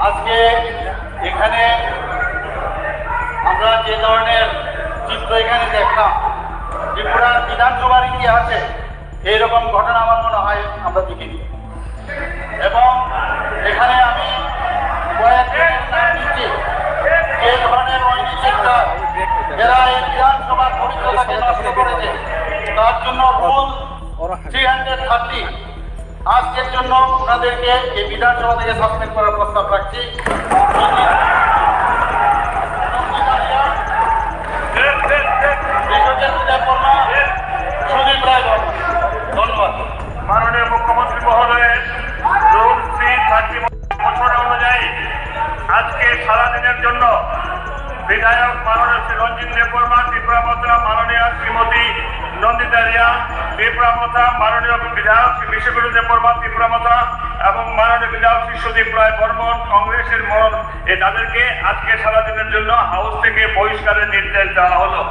আজকে এখানে আমরা যে ধরনের চিত্র এখানে দেখলাম, ত্রিপুরার বিধানসভার ইতিহাসে এইরকম ঘটনা আমার মনে হয় আমরা দেখিনি। এবং এখানে আমি কয়েকজনের নাম নিচ্ছি, যে ধরনের অনিশ্চয়তা এরা এই বিধানসভার পবিত্রতাকে নষ্ট করেছে, তার জন্য রুল 330 আজকের জন্য ওনাদেরকে এই বিধানসভা থেকে সাসপেন্ড করার প্রস্তাব রাখছি। ধন্যবাদ। মাননীয় মুখ্যমন্ত্রী মহোদয়ের রুল 330 ঘোষণা অনুযায়ী আজকে সারাদিনের জন্য বিধায়ক মাননীয় শ্রী রঞ্জিত দেববর্মা ত্রিপুরা মথুরা, মাননীয় শ্রীমতী নন্দিতা রিয়া ত্রিপুরা মথুরা, মাননীয় বিধায়ক শ্রী বিশ্বগুরু দেববর্মা ত্রিপুরা মথুরা এবং মাননীয় বিধায়ক শ্রী সুদীপ রায় বর্মন কংগ্রেসের তাদেরকে আজকে সারাদিনের জন্য হাউস থেকে বহিষ্কারের নির্দেশ দেওয়া হলো।